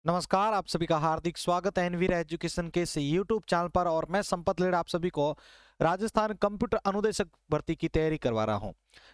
नमस्कार, आप सभी का हार्दिक स्वागत है एनवीर एजुकेशन के इस यूट्यूब चैनल पर। और मैं संपत लेड़ आप सभी को राजस्थान कंप्यूटर अनुदेशक भर्ती की तैयारी करवा रहा हूं,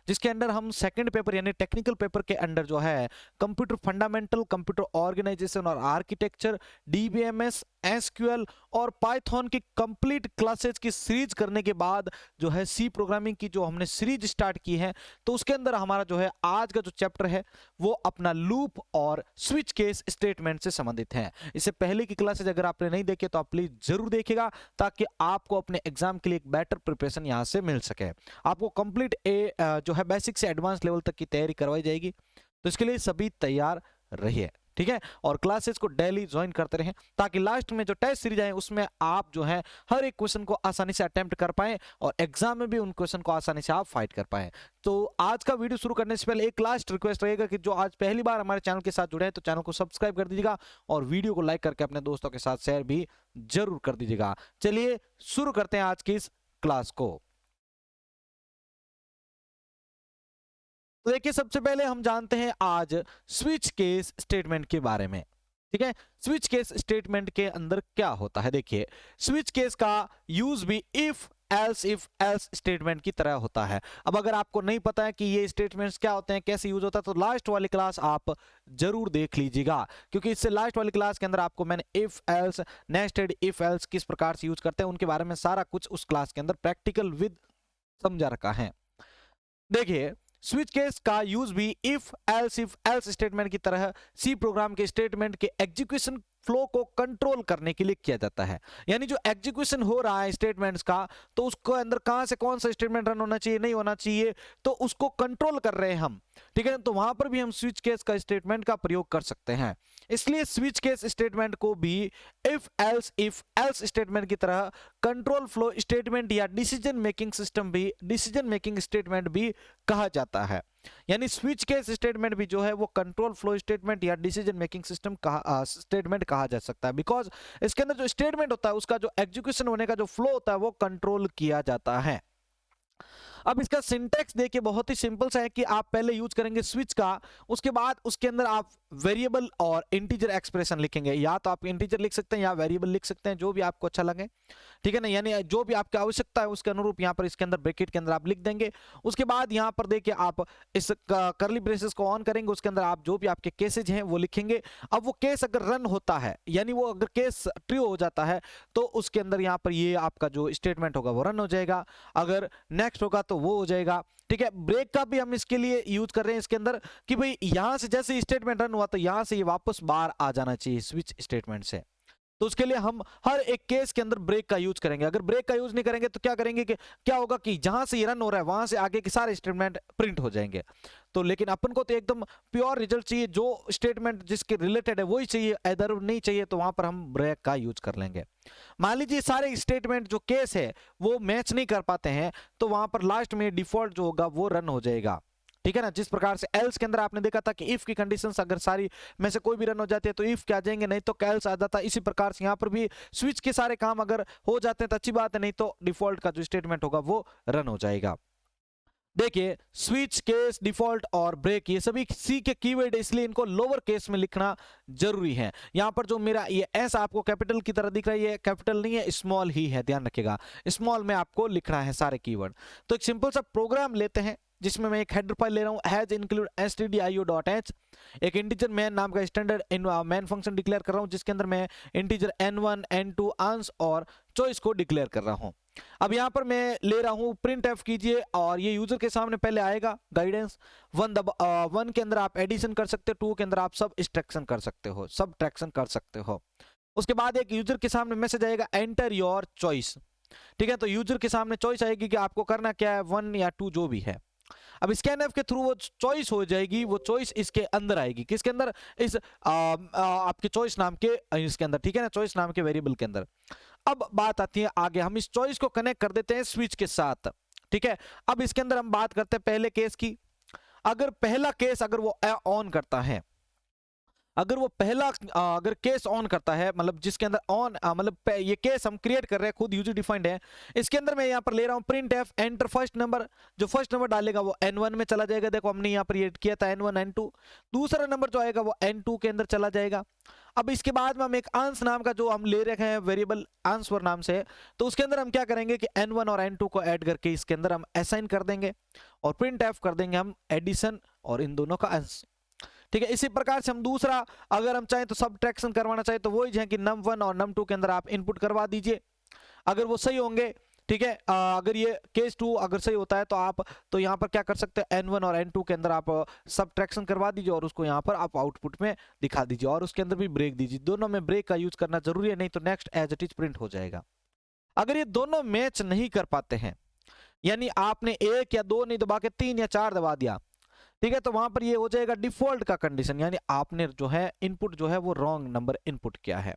जिसके अंदर हम सेकंड पेपर यानी टेक्निकल पेपर के अंदर जो है कंप्यूटर फंडामेंटल, कंप्यूटर ऑर्गेनाइजेशन और आर्किटेक्चर, डीबीएमएस, एसक्यूएल और पाइथन की कंप्लीट क्लासेज की सीरीज करने के बाद जो है सी प्रोग्रामिंग की जो हमने सीरीज स्टार्ट की है, तो उसके अंदर हमारा जो है आज का जो चैप्टर है वो अपना लूप और स्विच केस स्टेटमेंट से संबंधित है। इससे पहले की क्लासेज अगर आपने नहीं देखे तो आप प्लीज जरूर देखिएगा, ताकि आपको अपने एग्जाम के लिए एक बेटर प्रिपरेशन यहां से मिल सके। आपको कंप्लीट जो है बेसिक से एडवांस लेवल तक की तैयारी करवाई जाएगी, तो इसके लिए सभी तैयार रहिए, ठीक है। और क्लासेस को डेली ज्वाइन करते रहें, ताकि लास्ट में जो टेस्ट सीरीज है उसमें आप जो है हर एक क्वेश्चन को आसानी से अटेम्प्ट कर पाएं और एग्जाम में भी उन क्वेश्चन को आसानी से आप फाइट कर पाएं। तो आज का वीडियो शुरू करने से पहले एक लास्ट रिक्वेस्ट रहेगा कि जो आज पहली बार हमारे चैनल के साथ जुड़े हैं तो चैनल को सब्सक्राइब कर दीजिएगा और वीडियो को लाइक करके अपने दोस्तों के साथ शेयर भी जरूर कर दीजिएगा। चलिए शुरू करते हैं आज की इस क्लास को। तो देखिए, सबसे पहले हम जानते हैं आज स्विच केस स्टेटमेंट के बारे में, ठीक है। स्विच केस स्टेटमेंट के अंदर क्या होता है, देखिए स्विच केस का यूज भी इफ एल्स स्टेटमेंट की तरह होता है। अब अगर आपको नहीं पता है कि ये स्टेटमेंट्स क्या होते हैं, कैसे यूज होता है, तो लास्ट वाली क्लास आप जरूर देख लीजिएगा, क्योंकि इससे लास्ट वाली क्लास के अंदर आपको मैंने if else, nested if else किस प्रकार से यूज करते हैं उनके बारे में सारा कुछ उस क्लास के अंदर प्रैक्टिकल विद समझा रखा है। देखिए, स्विच केस का यूज भी इफ एल्स स्टेटमेंट की तरह सी प्रोग्राम के स्टेटमेंट के एग्जीक्यूशन फ्लो को कंट्रोल करने के लिए किया जाता है। यानी जो एग्जीक्यूशन हो रहा है स्टेटमेंट्स का, तो उसको अंदर कहां से कौन सा स्टेटमेंट रन होना चाहिए, नहीं होना चाहिए, तो उसको कंट्रोल कर रहे हैं हम, ठीक है। तो वहां पर भी हम स्विच केस का स्टेटमेंट का प्रयोग कर सकते हैं। इसलिए स्विच केस स्टेटमेंट को भी इफ एल्स स्टेटमेंट की तरह कंट्रोल फ्लो स्टेटमेंट या डिसीजन मेकिंग स्टेटमेंट भी कहा जाता है। यानी स्विच केस स्टेटमेंट भी जो है वो कंट्रोल फ्लो स्टेटमेंट या डिसीजन मेकिंग सिस्टम स्टेटमेंट कहा जा सकता है, बिकॉज इसके अंदर जो स्टेटमेंट होता है उसका जो एग्जीक्यूशन होने का जो फ्लो होता है वो कंट्रोल किया जाता है। अब इसका सिंटैक्स देखिए बहुत ही सिंपल सा है कि आप पहले यूज करेंगे स्विच का, उसके बाद उसके अंदर आप वेरिएबल और इंटीजर एक्सप्रेशन लिखेंगे। या तो आप इंटीजर लिख सकते हैं या वेरिएबल लिख सकते हैं, जो भी आपको अच्छा लगे, ठीक है ना। यानी जो भी आपकी आवश्यकता है उसके अनुरूप यहाँ पर इसके अंदर ब्रैकेट के अंदर आप लिख देंगे। उसके बाद यहाँ पर देखिए आप इस करली ब्रेसेस को ऑन करेंगे, उसके अंदर आप जो भी आपके केसेज हैं वो लिखेंगे। अब वो केस अगर रन होता है, यानी वो अगर केस ट्रू हो जाता है, तो उसके अंदर यहाँ पर ये आपका जो स्टेटमेंट होगा वो रन हो जाएगा। अगर नेक्स्ट होगा तो वो हो जाएगा, ठीक है। ब्रेक का भी हम इसके लिए यूज कर रहे हैं इसके अंदर कि भाई यहां से जैसे स्टेटमेंट रन हुआ तो यहां से ये वापस बाहर आ जाना चाहिए स्विच स्टेटमेंट से। तो उसके लिए हम हर एक केस के अंदर ब्रेक का यूज करेंगे। अगर ब्रेक का यूज नहीं करेंगे तो क्या करेंगे कि क्या होगा कि जहां से ये रन हो रहा है वहां से आगे के सारे स्टेटमेंट प्रिंट हो जाएंगे। तो लेकिन अपन को तो एकदम प्योर रिजल्ट चाहिए, जो स्टेटमेंट जिसके रिलेटेड है वही चाहिए, अदर नहीं चाहिए, तो वहां पर हम ब्रेक का यूज कर लेंगे। मान लीजिए सारे स्टेटमेंट जो केस है वो मैच नहीं कर पाते हैं, तो वहां पर लास्ट में डिफॉल्ट जो होगा वो रन हो जाएगा, ठीक है ना। जिस प्रकार से एल्स के अंदर आपने देखा था कि इफ की कंडीशंस अगर सारी में से कोई भी रन हो जाती है तो इफ के आ जाएंगे, नहीं तो एल्स आ जाता है। इसी प्रकार से यहाँ पर भी स्विच के सारे काम अगर हो जाते हैं तो अच्छी बात है, नहीं तो डिफॉल्ट का जो स्टेटमेंट होगा वो रन हो जाएगा। देखिए, स्विच केस, डिफॉल्ट और ब्रेक ये सभी सी के कीवर्ड, इसलिए इनको लोअर केस में लिखना जरूरी है। यहां पर जो मेरा ये एस आपको कैपिटल की तरह दिख रहा है, ये कैपिटल नहीं है, स्मॉल ही है, ध्यान रखिएगा, स्मॉल में आपको लिखना है सारे कीवर्ड। तो एक सिंपल सा प्रोग्राम लेते हैं जिसमें मैं एक हेडर फाइल ले रहा हूं, हैज इंक्लूड stdio.h, एक इंटीजर मैन नाम का स्टैंडर्ड मैन फंक्शन डिक्लेयर कर रहा हूं, जिसके अंदर मैं इंटीजर n1 n2 अंश और चॉइस को डिक्लेयर कर रहा हूं। अब यहां पर मैं ले रहा हूं प्रिंट एफ कीजिए, और ये यूजर के सामने पहले आएगा गाइडेंस 1 के अंदर आप एडिशन कर सकते हो, 2 के अंदर आप सब ट्रैक्शन कर सकते हो। उसके बाद एक यूजर के सामने मैसेज आएगा एंटर योर चॉइस, ठीक है। तो यूजर के सामने चॉइस आएगी कि आपको करना क्या है, 1 या 2 जो भी है। अब स्कैनएफ के थ्रू वो चॉइस हो जाएगी, वो चॉइस इसके अंदर आएगी, किसके अंदर, इस आपके चॉइस नाम के इसके अंदर, ठीक है ना, चॉइस नाम के वेरिएबल के अंदर। अब बात आती है आगे, हम इस चॉइस को कनेक्ट कर देते हैं स्विच के साथ, ठीक है। अब इसके अंदर हम बात करते हैं पहले केस की। अगर पहला केस अगर वो ऑन करता है, अगर वो पहला अगर केस ऑन करता है, मतलब जिसके अंदर ऑन मतलब ये केस हम क्रिएट कर रहे हैं, खुद यूजर डिफाइंड है। इसके अंदर मैं यहाँ पर ले रहा हूँ print F enter first number, जो फर्स्ट नंबर डालेगा वो n1 में चला जाएगा। देखो हमने यहाँ पर ये किया था n1 n2, दूसरा नंबर जो आएगा वो n2 के अंदर चला जाएगा। अब इसके बाद में हम एक आंस नाम का जो हम ले रखे हैं वेरिएबल आंसर नाम से, तो उसके अंदर हम क्या करेंगे कि n1 और n2 को ऐड करके इसके अंदर हम असाइन कर देंगे और प्रिंट एफ कर देंगे हम एडिशन और इन दोनों का अंश। ठीक है, इसी प्रकार से हम दूसरा अगर हम चाहें तो सब्ट्रैक्शन करवाना चाहे तो वही है कि num1 और num2 के अंदर आप इनपुट करवा दीजिए, अगर वो सही होंगे। ठीक है, अगर ये केस 2 अगर सही होता है तो आप तो यहाँ पर क्या कर सकते हैं, n1 और n2 के अंदर आप सब्ट्रैक्शन करवा दीजिए और उसको यहाँ पर आप आउटपुट में दिखा दीजिए और उसके अंदर भी ब्रेक दीजिए। दोनों में ब्रेक का यूज करना जरूरी है, नहीं तो next as it is print हो जाएगा। अगर ये दोनों मैच नहीं कर पाते हैं, यानी आपने 1 या 2 नहीं दबा के 3 या 4 दबा दिया, ठीक है, तो वहां पर ये हो जाएगा डिफॉल्ट का कंडीशन, यानी आपने जो है इनपुट जो है वो रॉन्ग नंबर इनपुट किया है।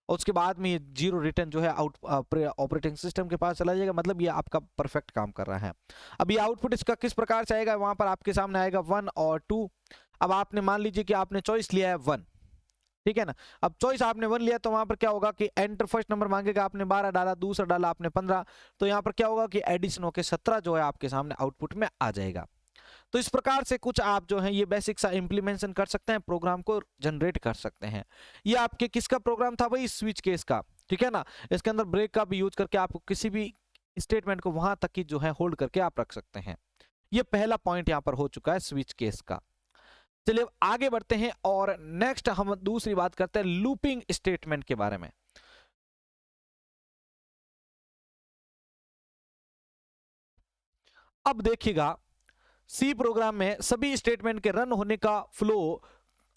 और उसके बाद में ये 0 रिटर्न जो है आउट ऑपरेटिंग सिस्टम के पास चला जाएगा, मतलब ये आपका परफेक्ट काम कर रहा है। अब ये आउटपुट इसका किस प्रकार से आएगा, वहां पर आपके सामने आएगा 1 और 2। अब आपने मान लीजिए कि आपने चॉइस लिया है 1, ठीक है ना। अब चॉइस आपने 1 लिया तो वहां पर क्या होगा कि एंटर फर्स्ट नंबर मांगेगा, आपने 12 डाला, दूसरा डाला आपने 15, तो यहाँ पर क्या होगा कि एडिशन होकर 17 जो है आपके सामने आउटपुट में आ जाएगा। तो इस प्रकार से कुछ आप जो है ये बेसिक सा इंप्लीमेंटेशन कर सकते हैं, प्रोग्राम को जनरेट कर सकते हैं। ये आपके किसका प्रोग्राम था भाई, स्विच केस का, ठीक है ना। इसके अंदर ब्रेक का भी यूज करके आप किसी भी स्टेटमेंट को वहां तक की जो है होल्ड करके आप रख सकते हैं। ये पहला पॉइंट यहाँ पर हो चुका है स्विच केस का। चलिए अब आगे बढ़ते हैं और नेक्स्ट हम दूसरी बात करते हैं लूपिंग स्टेटमेंट के बारे में। अब देखिएगा सी प्रोग्राम में सभी स्टेटमेंट के रन होने का फ्लो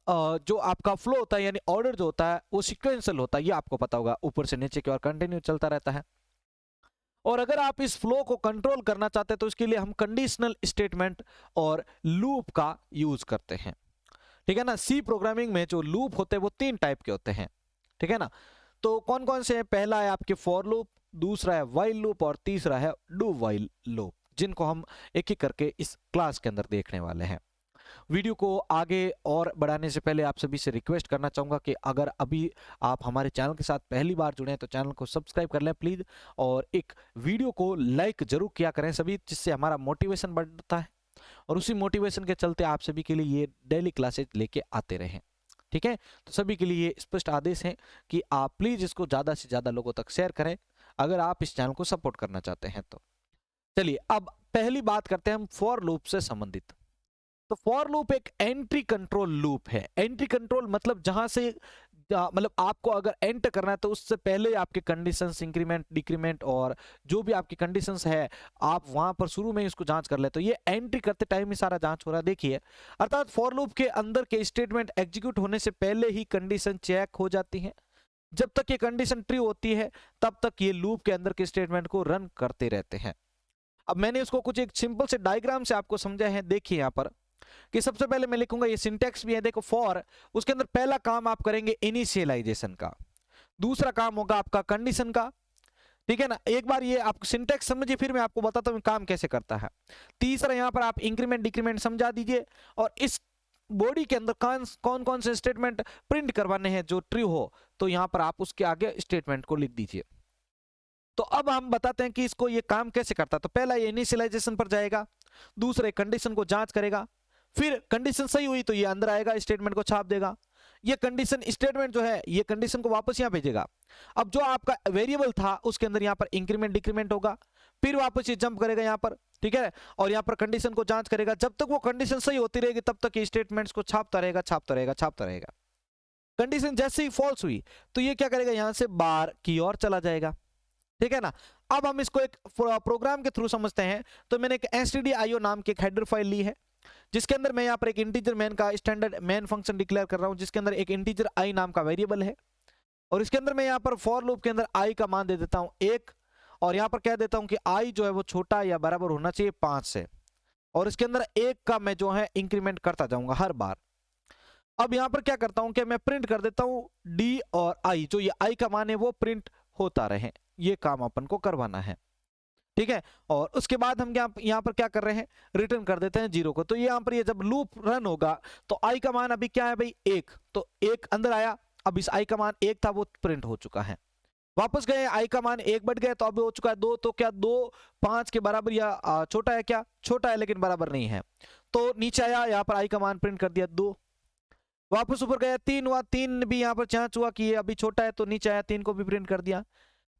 जो आपका फ्लो होता है यानी ऑर्डर जो होता है वो सीक्वेंशियल होता है, ये आपको पता होगा, ऊपर से नीचे की ओर कंटिन्यू चलता रहता है। और अगर आप इस फ्लो को कंट्रोल करना चाहते हैं तो इसके लिए हम कंडीशनल स्टेटमेंट और लूप का यूज करते हैं। ठीक है ना, सी प्रोग्रामिंग में जो लूप होते हैं वो 3 टाइप के होते हैं, ठीक है ना। तो कौन कौन से हैं, पहला है आपके फॉर लूप, दूसरा है व्हाइल लूप और तीसरा है डू व्हाइल लूप, जिनको हम एक एक करके इस क्लास के अंदर देखने वाले हैं। वीडियो को आगे और बढ़ाने से पहले आप सभी से रिक्वेस्ट करना चाहूँगा कि अगर अभी आप हमारे चैनल के साथ पहली बार जुड़े हैं तो चैनल को सब्सक्राइब कर लें प्लीज़, और एक वीडियो को लाइक जरूर किया करें सभी, जिससे हमारा मोटिवेशन बढ़ता है और उसी मोटिवेशन के चलते आप सभी के लिए ये डेली क्लासेज लेके आते रहें। ठीक है, तो सभी के लिए स्पष्ट आदेश है कि आप प्लीज़ इसको ज़्यादा से ज़्यादा लोगों तक शेयर करें अगर आप इस चैनल को सपोर्ट करना चाहते हैं तो। चलिए अब पहली बात करते हैं हम फॉर लूप से संबंधित। तो फॉर लूप एक एंट्री कंट्रोल लूप है। एंट्री कंट्रोल मतलब जहां से मतलब आपको अगर एंटर करना है तो उससे पहले आपके कंडीशंस इंक्रीमेंट डिक्रीमेंट और जो भी आपकी कंडीशंस है आप वहां पर शुरू में इसको जांच कर ले, तो ये एंट्री करते टाइम ही सारा जांच हो रहा है। देखिए, अर्थात फॉर लूप के अंदर के स्टेटमेंट एग्जीक्यूट होने से पहले ही कंडीशन चेक हो जाती है। जब तक ये कंडीशन ट्रू होती है तब तक ये लूप के अंदर के स्टेटमेंट को रन करते रहते हैं। अब मैंने इसको कुछ एक सिंपल से डायग्राम से आपको समझा है। देखिए यहाँ पर कि सबसे पहले मैं लिखूंगा, ये सिंटैक्स भी है, देखो फॉर, उसके अंदर पहला काम आप करेंगे इनिशियलाइजेशन का, दूसरा काम होगा आपका कंडीशन का, ठीक है ना। एक बार ये आप सिंटैक्स समझिए फिर मैं आपको बताता हूं काम कैसे करता है। तीसरा यहां पर आप इंक्रीमेंट डिक्रीमेंट समझा दीजिए, और इस बॉडी के अंदर कौन कौन से स्टेटमेंट प्रिंट करवाने हैं जो ट्रू हो, तो यहां पर आप उसके आगे स्टेटमेंट को लिख दीजिए। तो अब हम बताते हैं कि इसको ये काम कैसे करता है। तो पहला ये इनिशियलाइजेशन पर जाएगा, दूसरे कंडीशन को जांच करेगा, फिर कंडीशन सही हुई तो ये अंदर आएगा स्टेटमेंट को छाप देगा, ये कंडीशन स्टेटमेंट जो है ये कंडीशन को वापस यहां भेजेगा। अब जो आपका वेरिएबल था उसके अंदर यहां पर इंक्रीमेंट डिक्रीमेंट होगा, फिर वापस ये जंप करेगा यहां पर, ठीक है, और यहां पर कंडीशन को जांच करेगा। जब तक वो कंडीशन सही होती रहेगी तब तक ये स्टेटमेंट्स को छापता रहेगा छापता रहेगा छापता रहेगा। कंडीशन जैसे ही फॉल्स हुई तो ये क्या करेगा, यहां से बार की ओर चला जाएगा, ठीक है ना। अब हम इसको एक प्रोग्राम के थ्रू समझते हैं। तो मैंने एक stdio नाम की एक हेडर फाइल ली है, जिसके अंदर मैं यहाँ पर एक इंटीजर मैन का स्टैंडर्ड मैन फंक्शन डिक्लेयर कर रहा हूँ, जिसके अंदर एक इंटीजर आई नाम का वेरिएबल है, और इसके अंदर मैं यहाँ पर फॉर लूप के अंदर आई का मान दे देता हूँ 1, और यहाँ पर कह देता हूँ कि आई जो है वो छोटा या बराबर होना चाहिए 5 से, और इसके अंदर 1 का मैं जो है इंक्रीमेंट करता जाऊंगा हर बार। अब यहाँ पर क्या करता हूँ कि मैं प्रिंट कर देता हूँ डी और आई, जो ये आई का मान है वो प्रिंट होता रहे, ये काम अपन को करवाना है, ठीक है। और उसके बाद हम यहाँ पर क्या कर रहे हैं, रिटर्न कर देते हैं 0 को। तो यहाँ पर ये जब लूप रन होगा तो आई का मान अभी क्या है भाई 1, तो 1 अंदर आया, अब इस आई का मान 1 था वो प्रिंट हो चुका है। वापस गए, आई का मान 1 बढ़ गया तो अब हो चुका है 2, तो क्या 2 5 के बराबर या छोटा है, क्या छोटा है लेकिन बराबर नहीं है, तो नीचे आया, यहाँ पर आई का मान प्रिंट कर दिया 2। वापस ऊपर गया 3 हुआ, 3 भी यहाँ पर जांच हुआ कि ये अभी छोटा है तो नीचे आया, 3 को भी प्रिंट कर दिया।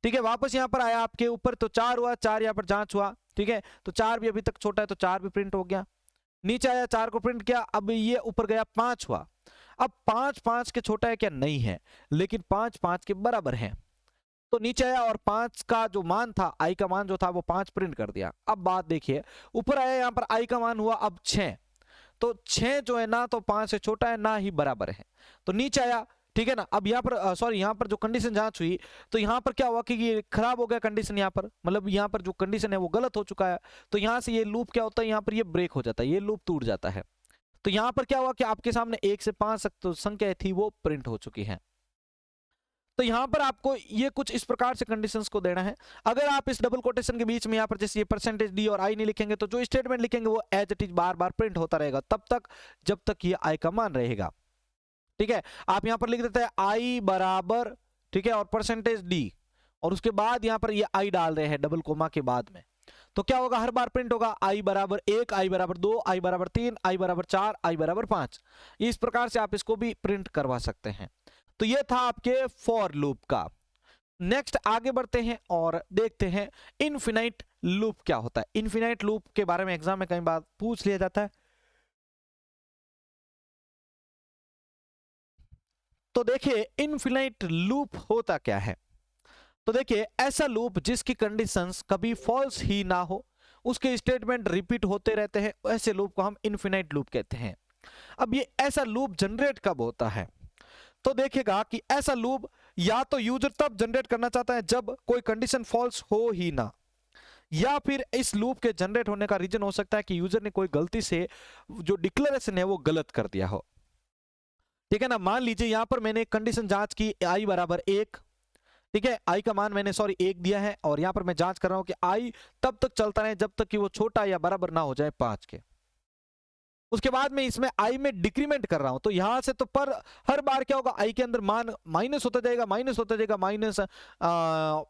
ठीक है, वापस यहाँ पर आया आपके ऊपर तो 4 हुआ, 4 यहाँ पर जांच हुआ। ठीक है, तो 4 भी अभी तक छोटा है तो 4 भी प्रिंट हो गया। नीचे आया 4 को प्रिंट किया, अब ये ऊपर गया 5 हुआ। अब 5 5 के छोटा है क्या? नहीं है, लेकिन 5 5 के बराबर है। तो नीचे आया और 5 का जो मान था, आई का मान जो था वो 5 प्रिंट कर दिया। अब बात देखिए, ऊपर आया यहाँ पर आई का मान हुआ अब 6, तो 6 जो है ना तो 5 से छोटा है ना ही बराबर है, तो नीचे आया। ठीक है ना, अब यहाँ पर सॉरी यहाँ पर जो कंडीशन जांच हुई तो यहाँ पर क्या हुआ कि ये खराब हो गया कंडीशन, यहाँ पर मतलब यहाँ पर जो कंडीशन है वो गलत हो चुका है। तो यहाँ से ये लूप क्या होता है, यहाँ पर ये ब्रेक हो जाता है, ये लूप टूट जाता है। तो यहाँ पर क्या हुआ कि आपके सामने 1 से 5 तक तो संख्या थी वो प्रिंट हो चुकी है। तो यहाँ पर आपको ये कुछ इस प्रकार से कंडीशंस को देना है। अगर आप इस डबल कोटेशन के बीच में यहाँ पर जैसे ये परसेंटेज डी और आई नहीं लिखेंगे तो जो स्टेटमेंट लिखेंगे वो एज इट इज बार बार प्रिंट होता रहेगा तब तक जब तक ये आई का मान रहेगा। ठीक है, आप यहाँ पर लिख देते हैं आई बराबर, ठीक है, और परसेंटेज डी, और उसके बाद यहाँ पर ये आई डाल रहे हैं डबल कोमा के बाद में, तो क्या होगा, हर बार प्रिंट होगा आई बराबर 1, आई बराबर 2, आई बराबर 3, आई बराबर 4, आई बराबर 5। इस प्रकार से आप इसको भी प्रिंट करवा सकते हैं। तो ये था आपके फॉर लूप का। नेक्स्ट आगे बढ़ते हैं और देखते हैं इनफिनाइट लूप क्या होता है। इनफिनाइट लूप के बारे में एग्जाम में कई बार पूछ लिया जाता है। तो देखिए इनफिनाइट लूप होता क्या है। तो देखिए ऐसा लूप जिसकी कंडीशंस कभी फॉल्स ही ना हो, उसके स्टेटमेंट रिपीट होते रहते हैं, ऐसे लूप को हम इनफिनाइट लूप कहते हैं। अब ये ऐसा लूप जनरेट कब होता है, तो देखिएगा कि ऐसा लूप या तो यूजर तब जनरेट करना चाहता है जब कोई कंडीशन फॉल्स हो ही ना, या फिर इस लूप के जनरेट होने का रीजन हो सकता है कि यूजर ने कोई गलती से जो डिक्लेरेशन है वो गलत कर दिया हो। ठीक है ना, मान लीजिए यहां पर मैंने कंडीशन जांच की आई बराबर 1, ठीक है, आई का मान मैंने 1 दिया है और यहां पर मैं जांच कर रहा हूं कि आई तब तक चलता रहे जब तक कि वो छोटा या बराबर ना हो जाए 5 के। उसके बाद में इसमें आई में डिक्रीमेंट कर रहा हूं, तो यहां से तो पर हर बार क्या होगा, आई के अंदर मान माइनस होता जाएगा, माइनस होता जाएगा,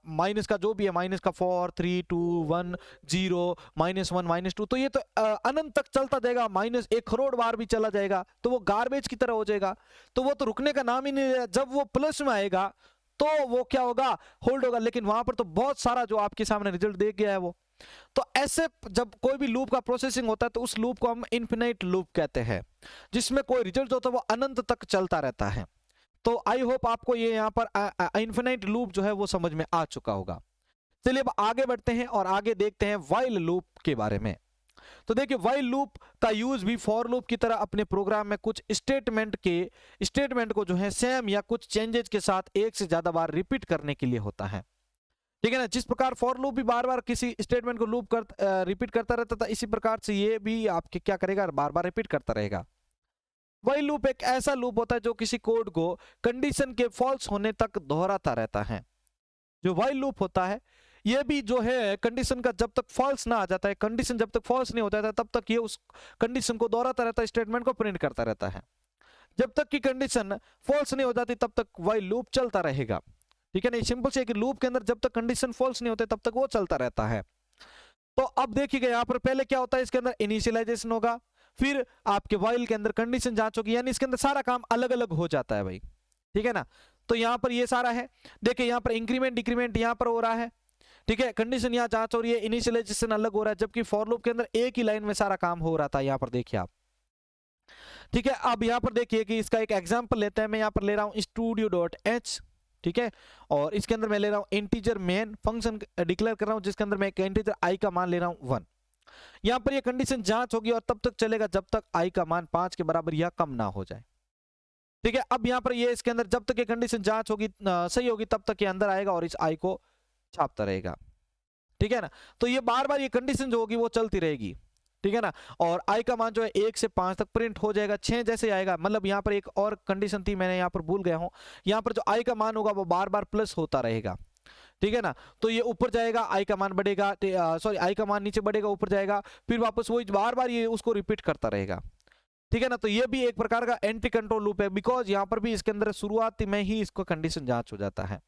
माइनस का जो भी है, माइनस का 4 3 2 1 0 -1 -2, तो ये तो अनंत तक चलता जाएगा, -1 करोड़ बार भी चला जाएगा, तो वो गार्बेज की तरह हो जाएगा, तो वो तो रुकने का नाम ही नहीं लेगा। जब वो प्लस में आएगा तो वो क्या होगा, होल्ड होगा, लेकिन वहां पर तो बहुत सारा जो आपके सामने रिजल्ट दे गया है वो। तो ऐसे जब कोई भी लूप का प्रोसेसिंग होता है तो उस लूप को हम इनफिनाइट लूप कहते हैं, जिसमें कोई रिजल्ट होता है वो अनंत तक चलता रहता है। तो आई होप आपको ये यहाँ पर इनफिनाइट लूप जो है वो समझ में आ चुका होगा। चलिए अब आगे बढ़ते हैं और आगे देखते हैं व्हाइल लूप के बारे में। तो देखिए व्हाइल लूप का यूज भी फॉर लूप की तरह अपने प्रोग्राम में कुछ स्टेटमेंट को जो है सेम या कुछ चेंजेस के साथ एक से ज्यादा बार रिपीट करने के लिए होता है। ठीक है ना, जिस प्रकार फॉर लूप भी बार बार किसी स्टेटमेंट को रिपीट करता रहता था, इसी प्रकार से ये भी आपके क्या करेगा, बार बार रिपीट करता रहेगा। व्हाइल लूप एक ऐसा लूप होता है जो किसी कोड को कंडीशन के फॉल्स होने तक दोहराता रहता है। जो व्हाइल लूप होता है ये भी जो है कंडीशन का जब तक फॉल्स ना आ जाता है, कंडीशन जब तक फॉल्स नहीं हो जाता है तब तक ये उस कंडीशन को दोहराता रहता है, स्टेटमेंट को प्रिंट करता रहता है। जब तक की कंडीशन फॉल्स नहीं हो जाती तब तक व्हाइल लूप चलता रहेगा। ठीक है ना, सिंपल से एक लूप के अंदर जब तक कंडीशन फॉल्स नहीं होते तब तक वो चलता रहता है। तो अब देखिएगा यहाँ पर पहले क्या होता है, इसके अंदर इनिशियलाइजेशन होगा, फिर आपके व्हाइल के अंदर कंडीशन जांच होगी, यानी इसके अंदर सारा काम अलग अलग हो जाता है भाई। ठीक है ना, तो यहाँ पर ये सारा है, देखिए यहाँ पर इंक्रीमेंट डिक्रीमेंट यहाँ पर हो रहा है। ठीक है, कंडीशन यहाँ जांच हो रही है, इनिशियलाइजेशन अलग हो रहा है, जबकि फॉर लूप के अंदर एक ही लाइन में सारा काम हो रहा था। यहाँ पर देखिए आप, ठीक है, अब यहाँ पर देखिए कि इसका एक एग्जाम्पल लेते हैं। मैं यहाँ पर ले रहा हूँ studio.h, ठीक है, और इसके अंदर मैं ले रहा हूँ इंटीजर मेन फंक्शन डिक्लेयर कर रहा हूँ, जिसके अंदर मैं एक इंटीजर आई का मान ले रहा हूँ 1। यहाँ पर ये कंडीशन जांच होगी और तब तक चलेगा जब तक आई का मान 5 के बराबर या कम ना हो जाए। ठीक है, अब यहाँ पर ये इसके अंदर जब तक ये कंडीशन जांच होगी सही होगी तब तक ये अंदर आएगा और इस आई को छापता रहेगा। ठीक है ना, तो ये बार बार ये कंडीशन जो होगी वो चलती रहेगी। ठीक है ना, और आई का मान जो है 1 से 5 तक प्रिंट हो जाएगा, 6 जैसे आएगा, मतलब यहाँ पर एक और कंडीशन थी, मैंने यहाँ पर भूल गया हूँ, यहाँ पर जो आई का मान होगा वो बार बार प्लस होता रहेगा। ठीक है ना, तो ये ऊपर जाएगा, आई का मान बढ़ेगा, सॉरी आई का मान नीचे बढ़ेगा, ऊपर जाएगा, फिर वापस वही बार बार ये उसको रिपीट करता रहेगा। ठीक है ना, तो ये भी एक प्रकार का एंटी कंट्रोल लूप है, बिकॉज यहाँ पर भी इसके अंदर शुरुआत में ही इसको कंडीशन जांच हो जाता है।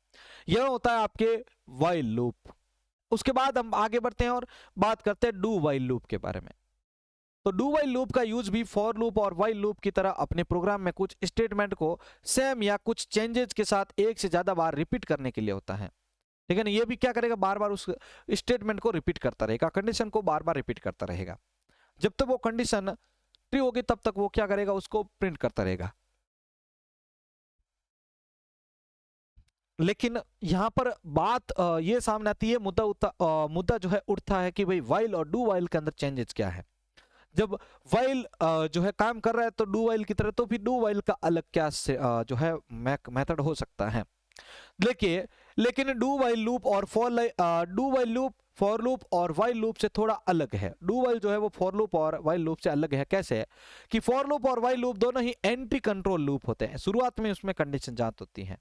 यह होता है आपके व्हाइल लूप। उसके बाद हम आगे बढ़ते हैं और बात करते हैं डू व्हाइल लूप के बारे में। तो डू वाइल लूप का यूज भी फॉर लूप और वाइल लूप की तरह अपने प्रोग्राम में कुछ स्टेटमेंट को सेम या कुछ चेंजेस के साथ एक से ज्यादा बार रिपीट करने के लिए होता है। ठीक है ना, ये भी क्या करेगा, बार बार उस स्टेटमेंट को रिपीट करता रहेगा, कंडीशन को बार बार रिपीट करता रहेगा। जब तक वो कंडीशन ट्रू होगी तब तक वो क्या करेगा, उसको प्रिंट करता रहेगा। लेकिन यहां पर बात ये सामने आती है, मुद्दा जो है उठता है कि भाई वाइल और डू वाइल के अंदर चेंजेस क्या है। जब वाइल जो है काम कर रहा है तो डू वाइल की तरह, तो फिर डू वाइल का अलग क्या से जो है मेथड हो सकता है। देखिए, लेकिन डू वाइल लूप और do while loop for loop और वाइल लूप से थोड़ा अलग है। डू वाइल जो है वो फॉर लूप और वाइल लूप से अलग है। कैसे है कि फॉर लूप और वाइल लूप दोनों ही एंटी कंट्रोल लूप होते हैं, शुरुआत में उसमें कंडीशन जांच होती है,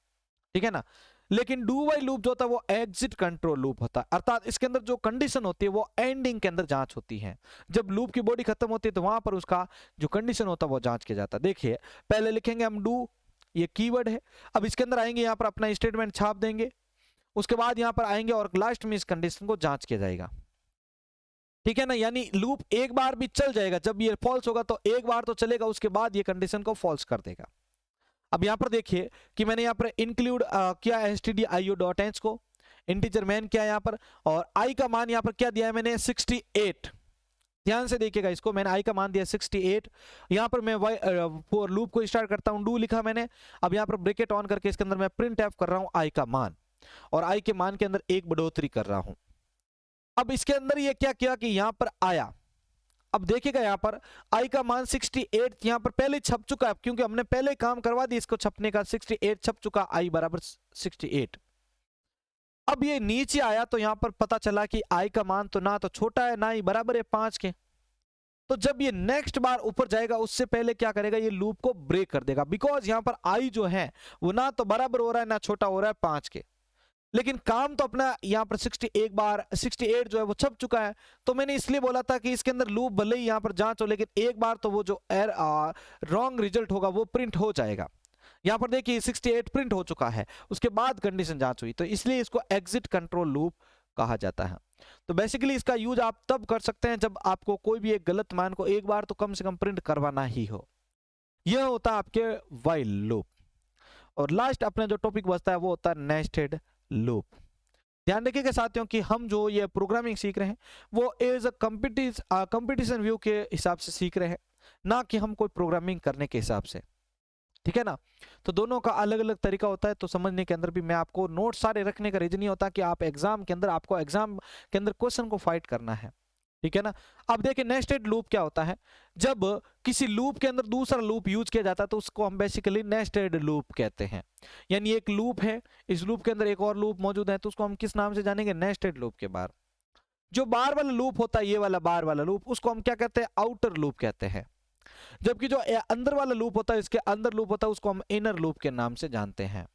ठीक है ना। लेकिन डू वाइल लूप जो होता है वो एग्जिट कंट्रोल लूप होता है, अर्थात इसके अंदर जो कंडीशन होती है वो एंडिंग के अंदर जांच होती है। जब लूप की बॉडी खत्म होती है तो वहां पर उसका जो कंडीशन होता है वो जांच किया जाता है। देखिए, पहले लिखेंगे हम डू, ये कीवर्ड है। अब इसके अंदर आएंगे, यहाँ पर अपना स्टेटमेंट छाप देंगे, उसके बाद यहाँ पर आएंगे और लास्ट में इस कंडीशन को जांच किया जाएगा, ठीक है ना। यानी लूप एक बार भी चल जाएगा, जब ये फॉल्स होगा तो एक बार तो चलेगा, उसके बाद ये कंडीशन को फॉल्स कर देगा। अब यहां पर देखिए कि मैंने यहां पर इंक्लूड किया stdio.h को, इंटीजर मैन किया यहां पर, और i का मान यहां पर क्या दिया है मैंने 68। ध्यान से देखिएगा इसको, मैंने i का मान दिया 68। यहां पर मैं फॉर लूप को स्टार्ट करता हूं, डू लिखा मैंने। अब यहां पर ब्रैकेट ऑन करके इसके अंदर मैं प्रिंट एफ कर रहा हूं i का मान, और i के मान के अंदर एक बढ़ोतरी कर रहा हूं। अब इसके अंदर ये क्या किया कि यहां पर आया, अब देखिएगा यहाँ पर i का मान 68 यहाँ पर पहले छप चुका है, क्योंकि हमने पहले काम करवा दिया इसको छपने का। 68 छप चुका, i बराबर 68। अब ये नीचे आया तो यहाँ पर पता चला कि i का मान तो ना तो छोटा है ना ही बराबर है 5 के। तो जब ये नेक्स्ट बार ऊपर जाएगा उससे पहले क्या करेगा, ये लूप को ब्रेक कर देगा, बिकॉज यहाँ पर i जो है वो ना तो बराबर हो रहा है ना छोटा हो रहा है 5 के। लेकिन काम तो अपना यहाँ पर 68 जो है वो छप चुका है। तो मैंने इसलिए बोला था कि इसके अंदर लूप भले ही यहाँ पर जांच हो, लेकिन एक बार तो वो जो रॉन्ग रिजल्ट होगा वो प्रिंट हो जाएगा। यहाँ पर देखिए 68 प्रिंट हो चुका है, उसके बाद कंडीशन जांच हुई, तो इसलिए इसको एग्जिट कंट्रोल लूप कहा जाता है। तो बेसिकली इसका यूज आप तब कर सकते हैं जब आपको कोई भी एक गलत मान को एक बार तो कम से कम प्रिंट करवाना ही हो। यह होता है आपके वाइल लूप। और लास्ट अपने जो टॉपिक बचता है वो होता है नेस्टेड लूप। ध्यान रखिएगा साथियों कि हम जो ये प्रोग्रामिंग सीख रहे हैं वो एज अ कंपटीशन व्यू के हिसाब से सीख रहे हैं, ना कि हम कोई प्रोग्रामिंग करने के हिसाब से, ठीक है ना। तो दोनों का अलग अलग तरीका होता है। तो समझने के अंदर भी मैं आपको नोट सारे रखने का रीजन नहीं होता कि आप एग्जाम के अंदर आपको एग्जाम के अंदर क्वेश्चन को फाइट करना है, ठीक है ना। अब देखिए नेस्टेड लूप क्या होता है, जब किसी लूप के अंदर दूसरा लूप यूज किया जाता है तो उसको हम बेसिकली नेस्टेड लूप कहते हैं। यानी एक लूप है, इस लूप के अंदर एक और लूप मौजूद है, तो उसको हम किस नाम से जानेंगे, नेस्टेड लूप के बार। जो बार वाला लूप होता है, ये वाला बार वाला लूप, उसको हम क्या कहते हैं, आउटर लूप कहते हैं। जबकि जो अंदर वाला लूप होता है, इसके अंदर लूप होता है, उसको हम इनर लूप के नाम से जानते हैं।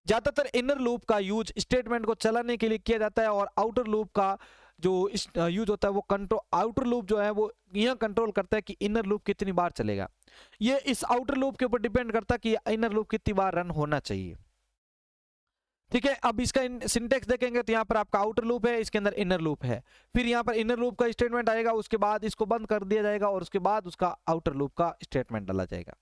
ज्यादातर इनर लूप का यूज स्टेटमेंट को चलाने के लिए किया जाता है, और आउटर लूप का जो यूज होता है वो कंट्रोल, आउटर लूप जो है वो यह कंट्रोल करता है कि इनर लूप कितनी बार चलेगा। ये इस आउटर लूप के ऊपर डिपेंड करता है कि इनर लूप कितनी बार रन होना चाहिए, ठीक है। अब इसका सिंटेक्स देखेंगे तो यहाँ पर आपका आउटर लूप है, इसके अंदर इनर लूप है, फिर यहाँ पर इनर लूप का स्टेटमेंट आएगा, उसके बाद इसको बंद कर दिया जाएगा, और उसके बाद उसका आउटर लूप का स्टेटमेंट डाला जाएगा,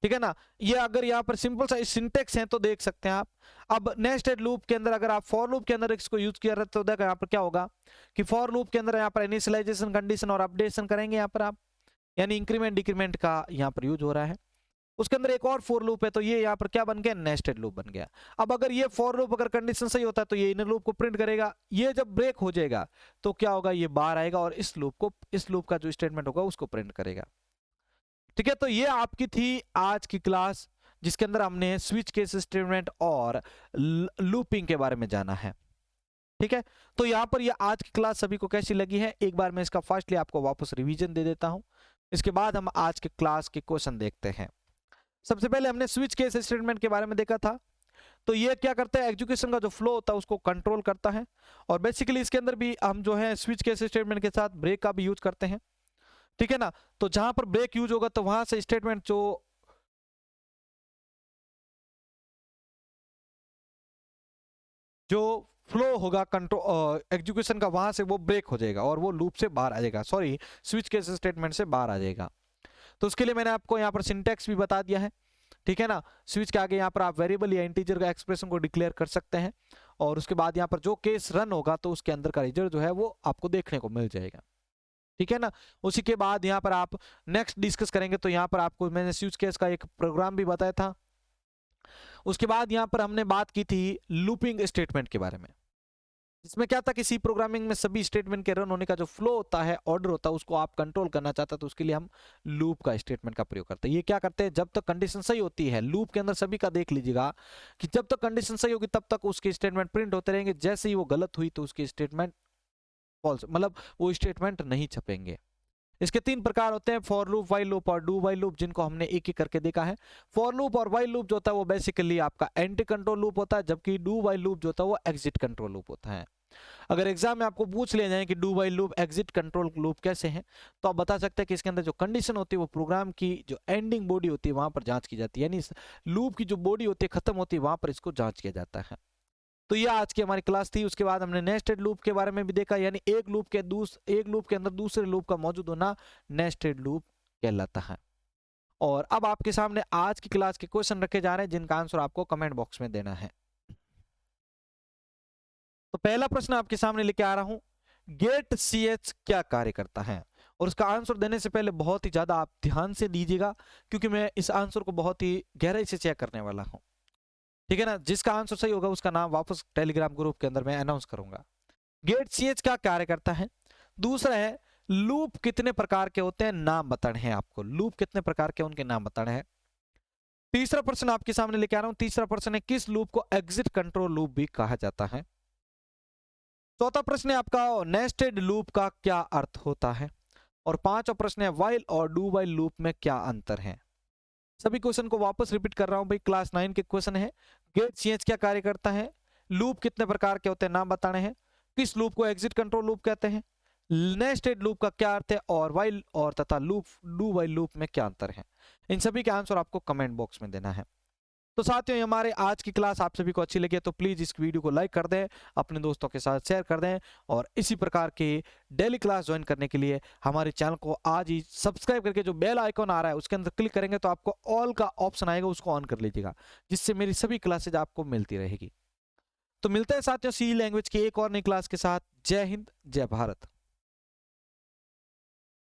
ठीक है ना। ये अगर यहाँ पर सिंपल सा सिंटेक्स है तो देख सकते हैं आप। अब नेस्टेड लूप के अंदर अगर आप फॉर लूप के अंदर इसको यूज किया तो देखो यहाँ पर क्या होगा कि फॉर लूप के अंदर यहाँ पर इनिशियलाइजेशन, कंडीशन और अपडेशन करेंगे यहाँ पर आप, यानी इंक्रीमेंट डिक्रीमेंट का यहाँ पर यूज हो रहा है। उसके अंदर एक और फॉर लूप है, तो ये यहाँ पर क्या बन गया, नेस्टेड लूप बन गया। अब अगर ये फॉर लूप अगर कंडीशन सही होता है तो ये इनर लूप को प्रिंट करेगा, ये जब ब्रेक हो जाएगा तो क्या होगा, ये बाहर आएगा और इस लूप का जो स्टेटमेंट होगा उसको प्रिंट करेगा, ठीक है। तो ये आपकी थी आज की क्लास, जिसके अंदर हमने स्विच केस स्टेटमेंट और लूपिंग के बारे में जाना है, ठीक है। तो यहाँ पर ये आज की क्लास सभी को कैसी लगी है, एक बार मैं इसका फास्टली आपको वापस रिवीजन दे देता हूँ, इसके बाद हम आज के क्लास के क्वेश्चन देखते हैं। सबसे पहले हमने स्विच केस स्टेटमेंट के बारे में देखा था। तो ये क्या करता है, एग्जीक्यूशन का जो फ्लो होता है उसको कंट्रोल करता है, और बेसिकली इसके अंदर भी हम जो है स्विच केस स्टेटमेंट के साथ ब्रेक का भी यूज करते हैं, ठीक है ना। तो जहां पर ब्रेक यूज होगा तो वहां से स्टेटमेंट जो फ्लो होगा कंट्रोल एग्जीक्यूशन का, वहां से वो ब्रेक हो जाएगा और वो लूप से बाहर आ जाएगा, सॉरी स्विच केस स्टेटमेंट से बाहर आ जाएगा। तो उसके लिए मैंने आपको यहाँ पर सिंटैक्स भी बता दिया है, ठीक है ना। स्विच के आगे यहाँ पर आप वेरिएबल या इंटीजर का एक्सप्रेशन को डिक्लेयर कर सकते हैं और उसके बाद यहाँ पर जो केस रन होगा तो उसके अंदर का रिजल्ट जो है वो आपको देखने को मिल जाएगा, ठीक है ना। उसी के बाद यहाँ पर आप नेक्स्ट डिस्कस करेंगे, तो यहाँ पर आपको मैंने स्विच केस का एक प्रोग्राम भी बताया था। उसके बाद यहाँ पर हमने बात की थी लूपिंग स्टेटमेंट के बारे में, इसमें क्या था कि सी प्रोग्रामिंग में सभी स्टेटमेंट के रन होने का जो फ्लो होता है, ऑर्डर होता है, उसको आप कंट्रोल करना चाहते हैं, तो उसके लिए हम लूप का स्टेटमेंट का प्रयोग करते हैं। ये क्या करते हैं, जब तक कंडीशन सही होती है, लूप के अंदर सभी का देख लीजिएगा कि जब तक कंडीशन सही होगी तब तक उसके स्टेटमेंट प्रिंट होते रहेंगे, जैसे ही वो गलत हुई तो उसकी स्टेटमेंट फॉल्स, मतलब वो स्टेटमेंट नहीं छपेंगे। इसके 3 प्रकार होते हैं, फॉर लूप, व्हाइल लूप और डू व्हाइल लूप, जिनको हमने एक एक करके देखा है। फॉर लूप और व्हाइल लूप जो होता है वो बेसिकली आपका एंटी कंट्रोल लूप होता है, जबकि डू व्हाइल लूप जो होता है वो एग्जिट कंट्रोल लूप होता है। अगर एग्जाम में आपको पूछ लिया जाए कि do while loop, exit control loop कैसे हैं, तो आप बता सकते हैं कि इसके अंदर जो कंडीशन होती है वो प्रोग्राम की जो एंडिंग बॉडी होती है वहां पर जांच की जाती है, यानी लूप की जो बॉडी होती है खत्म होती है वहां पर इसको जांच किया जाता है। तो ये आज की हमारी क्लास थी। उसके बाद हमने नेस्टेड लूप के बारे में भी देखा, यानी एक लूप के अंदर दूसरे लूप का मौजूद होना नेस्टेड लूप कहलाता है। और अब आपके सामने आज की क्लास के क्वेश्चन रखे जा रहे हैं, जिनका आंसर आपको कमेंट बॉक्स में देना है। तो पहला प्रश्न आपके सामने लेके आ रहा हूं, गेट ch क्या कार्य करता है, और उसका आंसर देने से पहले बहुत ही ज्यादा आप ध्यान से दीजिएगा, क्योंकि मैं इस आंसर को बहुत ही गहराई से चेक करने वाला हूं, ठीक है ना। जिसका आंसर सही होगा उसका नाम वापस टेलीग्राम ग्रुप के अंदर मैं अनाउंस करूंगा। गेट ch क्या कार्य करता है। दूसरा है, लूप कितने प्रकार के होते हैं, नाम बताने हैं आपको, लूप कितने प्रकार के उनके नाम बताने हैं। तीसरा प्रश्न आपके सामने लेके आ रहा हूं, तीसरा प्रश्न है, किस लूप को एग्जिट कंट्रोल लूप भी कहा जाता है। चौथा प्रश्न है आपका, नेस्टेड लूप का क्या अर्थ होता है। और पांचवा प्रश्न है, व्हाइल और डू व्हाइल लूप में क्या अंतर है। सभी क्वेश्चन को वापस रिपीट कर रहा हूं भाई, क्लास 9 के क्वेश्चन है। गेट ch क्या कार्य करता है, लूप कितने प्रकार के होते हैं नाम बताने हैं, किस लूप को एग्जिट कंट्रोल लूप कहते हैं, नेस्टेड लूप का क्या अर्थ है, और व्हाइल और तथा लूप डू व्हाइल लूप में क्या अंतर है। इन सभी के आंसर आपको कमेंट बॉक्स में देना है। तो साथियों, हमारे आज की क्लास आप सभी को अच्छी लगी है तो प्लीज इस वीडियो को लाइक कर दें, अपने दोस्तों के साथ शेयर कर दें, और इसी प्रकार के डेली क्लास ज्वाइन करने के लिए हमारे चैनल को आज ही सब्सक्राइब करके जो बेल आइकॉन आ रहा है उसके अंदर क्लिक करेंगे तो आपको ऑल का ऑप्शन आएगा, उसको ऑन कर लीजिएगा, जिससे मेरी सभी क्लासेज आपको मिलती रहेगी। तो मिलते हैं साथियों सी लैंग्वेज की एक और नई क्लास के साथ। जय हिंद, जय भारत।